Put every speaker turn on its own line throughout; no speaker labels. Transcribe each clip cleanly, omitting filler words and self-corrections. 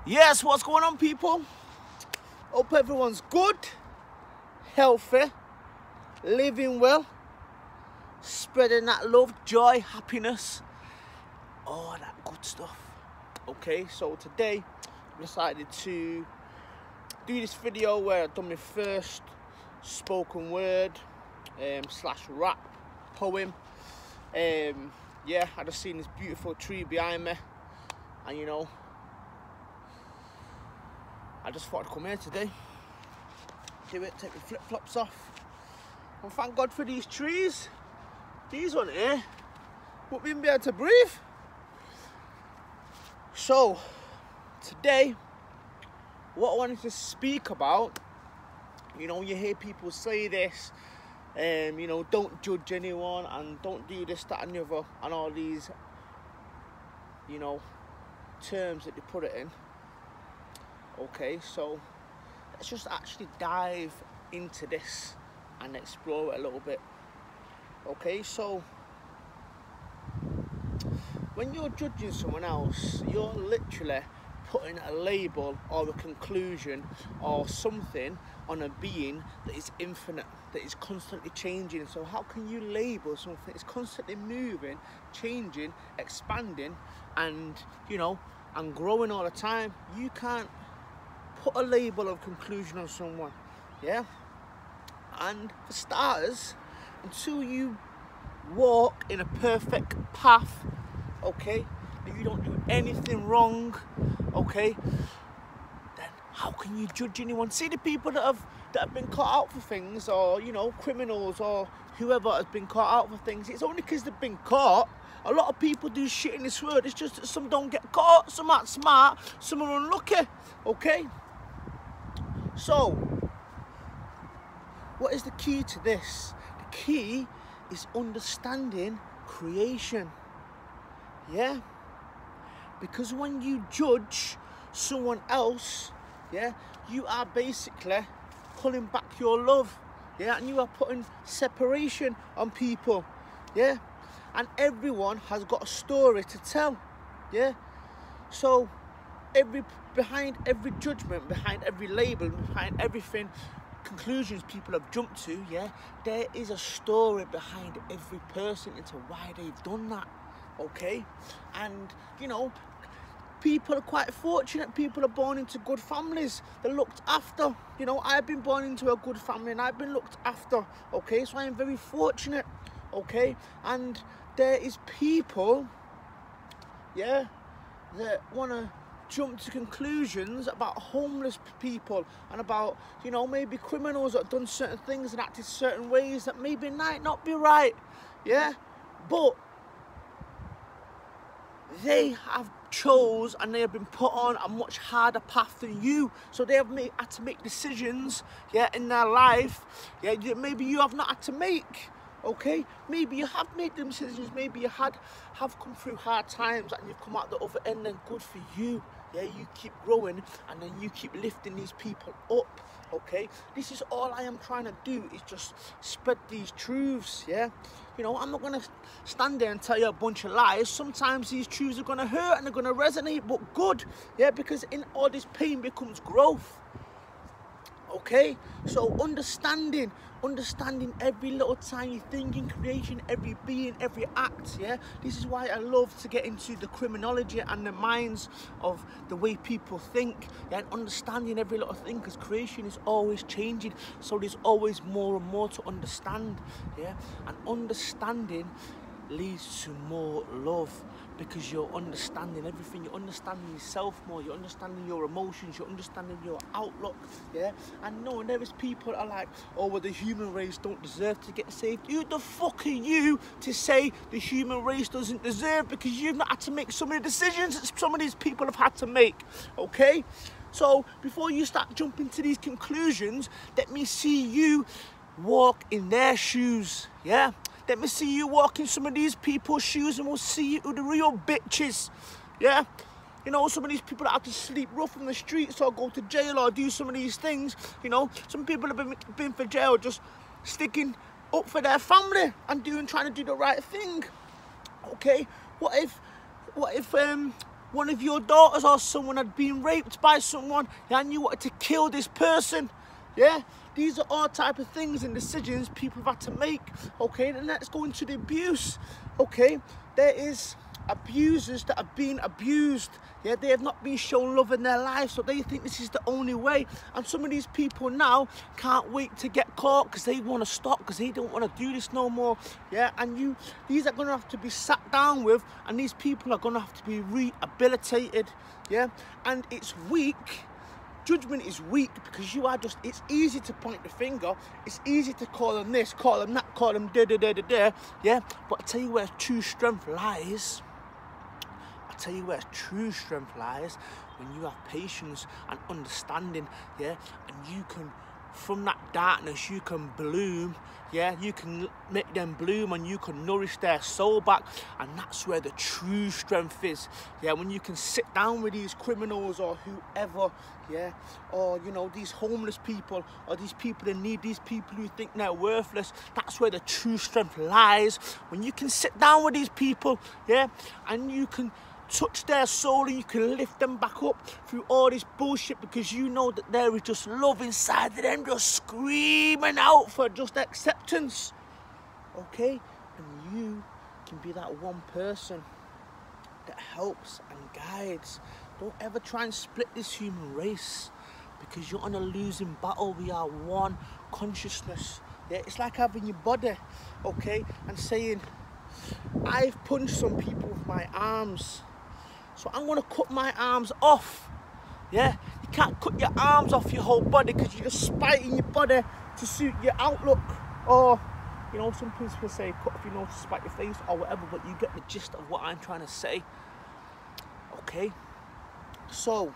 Yes, what's going on, people? Hope everyone's good, healthy, living well, spreading that love, joy, happiness, all that good stuff. Okay, so today I decided to do this video where I've done my first spoken word slash rap poem. Yeah, I just seen this beautiful tree behind me, and you know, I just thought I'd come here today, do it, take the flip-flops off, and thank God for these trees. These one here won't even be able to breathe. So today, what I wanted to speak about, you know, you hear people say this, you know, don't judge anyone and don't do this, that and the other, and all these, you know, terms that they put it in. Okay, so let's just actually dive into this and explore it a little bit. Okay, so when you're judging someone else, you're literally putting a label or a conclusion or something on a being that is infinite, that is constantly changing. So how can you label something that's constantly moving, changing, expanding, and, you know, and growing all the time? You can't put a label of conclusion on someone, yeah? And for starters, until you walk in a perfect path, okay, if you don't do anything wrong, okay, then how can you judge anyone? See the people that have been caught out for things, or, you know, criminals or whoever has been caught out for things, it's only because they've been caught. A lot of people do shit in this world, it's just that some don't get caught, some aren't smart, some are unlucky, okay? So, what is the key to this? The key is understanding creation, yeah? Because when you judge someone else, yeah, you are basically pulling back your love, yeah, and you are putting separation on people, yeah? And everyone has got a story to tell, yeah? So, behind every judgment, behind every label, behind everything, conclusions people have jumped to, yeah, there is a story behind every person into why they've done that, okay? And, you know, people are quite fortunate. People are born into good families. They're looked after. You know, I've been born into a good family and I've been looked after, okay? So I am very fortunate, okay? And there is people, yeah, that want to jump to conclusions about homeless people and about, you know, maybe criminals that have done certain things and acted certain ways that maybe might not be right, yeah? But they have chose and they have been put on a much harder path than you, so they have had to make decisions, yeah, in their life, yeah, maybe you have not had to make, okay? Maybe you have made them decisions, maybe you have come through hard times and you've come out the other end, and good for you, yeah? You keep growing and then you keep lifting these people up, okay? This is all I am trying to do, is just spread these truths, yeah? You know, I'm not going to stand there and tell you a bunch of lies. Sometimes these truths are going to hurt and they're going to resonate, but good, yeah? Because in all this pain becomes growth, okay? So understanding every little tiny thing in creation, every being, every act, yeah? This is why I love to get into the criminology and the minds of the way people think, yeah? And understanding every little thing, because creation is always changing, so there's always more and more to understand, yeah? And understanding leads to more love, because you're understanding everything, you're understanding yourself more, you're understanding your emotions, you're understanding your outlook, yeah? And no, there is people that are like, oh, well, the human race don't deserve to get saved. Who the fuck are you to say the human race doesn't deserve, because you've not had to make some of the decisions that some of these people have had to make, okay? So before you start jumping to these conclusions, let me see you walk in their shoes, yeah? Let me see you walk in some of these people's shoes, and we'll see who the real bitches, yeah? You know, some of these people that have to sleep rough on the streets or go to jail or do some of these things, you know, some people have been for jail just sticking up for their family and trying to do the right thing, okay? What if one of your daughters or someone had been raped by someone, yeah, and you wanted to kill this person. Yeah, these are all type of things and decisions people have had to make. Okay, then let's go into the abuse. Okay, there is abusers that have been abused. Yeah, they have not been shown love in their life, so they think this is the only way. And some of these people now can't wait to get caught because they want to stop, because they don't want to do this no more. Yeah, and these are going to have to be sat down with, and these people are going to have to be rehabilitated. Yeah, and it's weak. Judgment is weak because you are just, it's easy to point the finger, it's easy to call them this, call them that, call them da, yeah, but I tell you where true strength lies. I tell you where true strength lies, when you have patience and understanding, yeah, and you can, from that darkness, you can bloom, yeah, you can make them bloom and you can nourish their soul back, and that's where the true strength is, yeah, when you can sit down with these criminals or whoever, yeah, or, you know, these homeless people or these people in need, these people who think they're worthless, that's where the true strength lies, when you can sit down with these people, yeah, and you can touch their soul and you can lift them back up through all this bullshit, because you know that there is just love inside of them just screaming out for just acceptance. Okay, and you can be that one person that helps and guides. Don't ever try and split this human race, because you're on a losing battle. We are one consciousness. Yeah, it's like having your body, okay, and saying, I've punched some people with my arms, so I'm going to cut my arms off. Yeah, you can't cut your arms off your whole body, because you're just spiting your body to suit your outlook. Or, you know, some people say cut off your nose to spite your face or whatever, but you get the gist of what I'm trying to say. Okay, so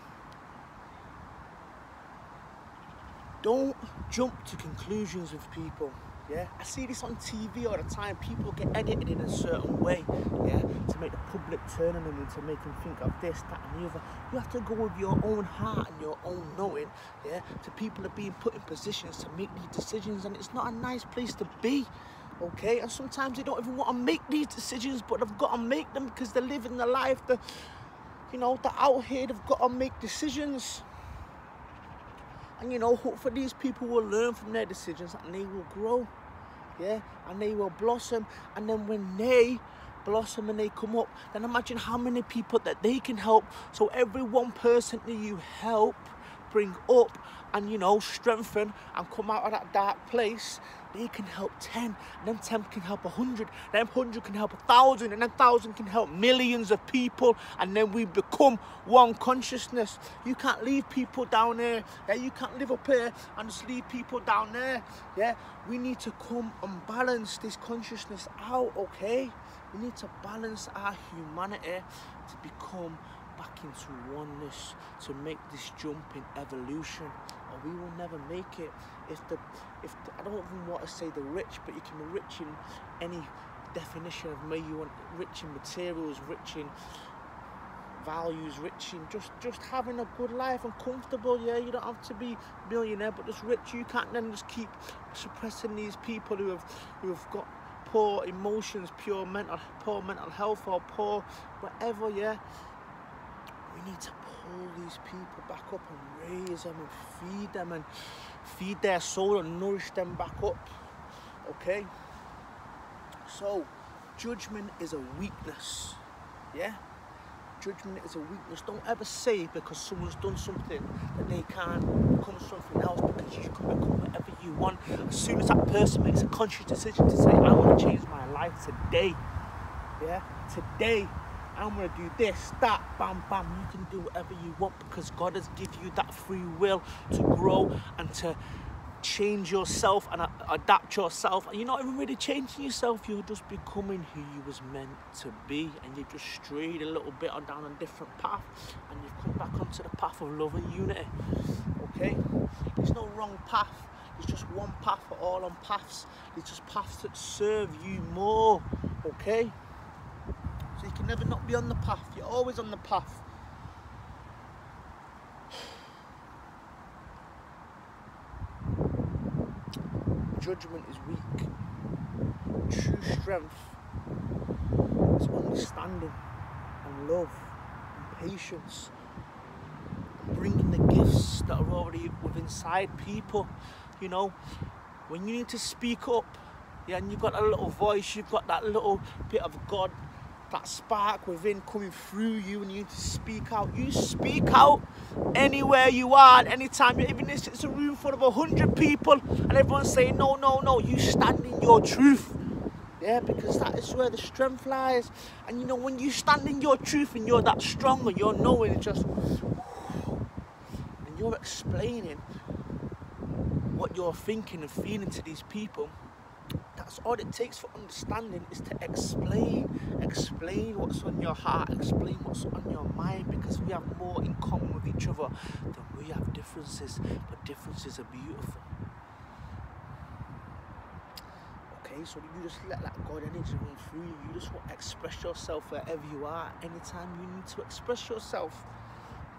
don't jump to conclusions with people. Yeah, I see this on TV all the time. People get edited in a certain way, yeah, to make the public turn on them and to make them think of this, that and the other. You have to go with your own heart and your own knowing, yeah, to people are being put in positions to make these decisions, and it's not a nice place to be, okay? And sometimes they don't even want to make these decisions, but they've got to make them because they're living the life, you know, they're out here, they've got to make decisions. And, you know, hopefully these people will learn from their decisions and they will grow, yeah, and they will blossom. And then when they blossom and they come up, then imagine how many people that they can help. So every one person that you help bring up and, you know, strengthen and come out of that dark place, they can help 10, and then 10 can help 100, then 100 can help 1,000, and then 1,000 can help millions of people, and then we become one consciousness. You can't leave people down there, yeah? You can't live up here and just leave people down there, yeah? We need to come and balance this consciousness out, okay? We need to balance our humanity to become back into oneness, to make this jump in evolution, or we will never make it. I don't even want to say the rich, but you can be rich in any definition of me you want, rich in materials, rich in values, rich in just having a good life and comfortable, yeah? You don't have to be a millionaire, but just rich. You can't then just keep suppressing these people who have got poor emotions, poor mental health, or poor whatever, yeah? We need to pull these people back up and raise them and feed them and feed their soul and nourish them back up, okay? So, judgment is a weakness, yeah? Judgment is a weakness. Don't ever say because someone's done something that they can't become something else, because you can become whatever you want. As soon as that person makes a conscious decision to say, I want to change my life today, yeah? Today, I'm going to do this, that, bam, bam. You can do whatever you want, because God has given you that free will to grow and to change yourself and adapt yourself. And you're not even really changing yourself, you're just becoming who you was meant to be, and you've just strayed a little bit on down a different path, and you've come back onto the path of love and unity, okay? There's no wrong path, there's just one path for all on paths. There's just paths that serve you more, okay? So you can never not be on the path, you're always on the path. Judgment is weak. True strength is understanding and love and patience, bringing the gifts that are already within inside people. You know, when you need to speak up, yeah, and you've got a little voice, you've got that little bit of God, that spark within coming through you, and you need to speak out. You speak out anywhere you are, and anytime, even if it's a room full of 100 people and everyone's saying no, no, no, you stand in your truth. Yeah, because that is where the strength lies. And you know, when you stand in your truth and you're that strong and you're knowing it just, and you're explaining what you're thinking and feeling to these people, that's all it takes for understanding, is to explain what's on your heart, explain what's on your mind, because we have more in common with each other than we have differences, but differences are beautiful. Okay, so you just let that God energy run through you. You just want to express yourself wherever you are, anytime you need to express yourself.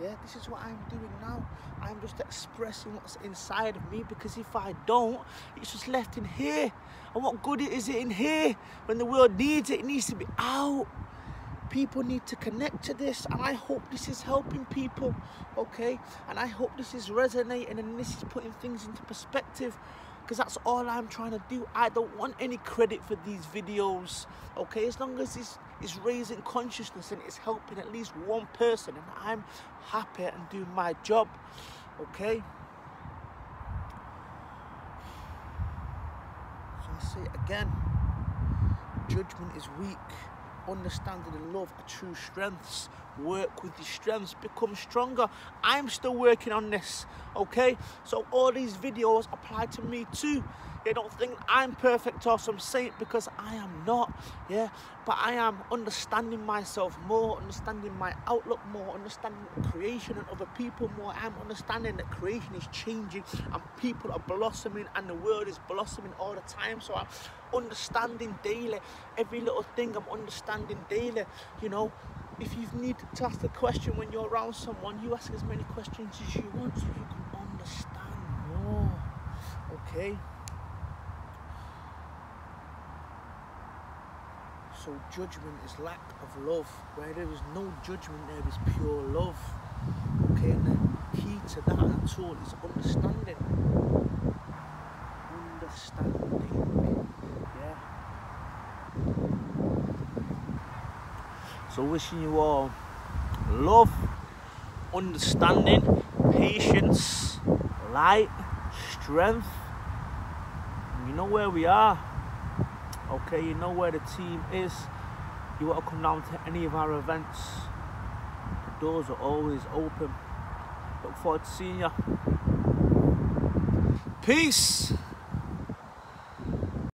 Yeah, this is what I'm doing now. I'm just expressing what's inside of me, because if I don't, it's just left in here. And what good is it in here? When the world needs it, it needs to be out. People need to connect to this, and I hope this is helping people, okay? And I hope this is resonating and this is putting things into perspective, because that's all I'm trying to do. I don't want any credit for these videos, okay? As long as it's raising consciousness and it's helping at least one person, and I'm happy and doing my job, okay? So I say it again, judgment is weak. Understanding and love are true strengths. Work with your strengths, become stronger. I'm still working on this, okay? So all these videos apply to me too. They don't think I'm perfect or some saint, because I am not, yeah? But I am understanding myself more, understanding my outlook more, understanding creation and other people more. I'm understanding that creation is changing and people are blossoming and the world is blossoming all the time. So I'm understanding daily. Every little thing I'm understanding daily, you know? If you need to ask a question when you're around someone, you ask as many questions as you want so you can understand more, okay? So judgment is lack of love. Where there is no judgment, there is pure love. Okay, and the key to that tool is understanding. Understanding. Yeah. So wishing you all love, understanding, patience, light, strength. You know where we are. Okay, you know where the team is. You want to come down to any of our events, the doors are always open. Look forward to seeing you. Peace.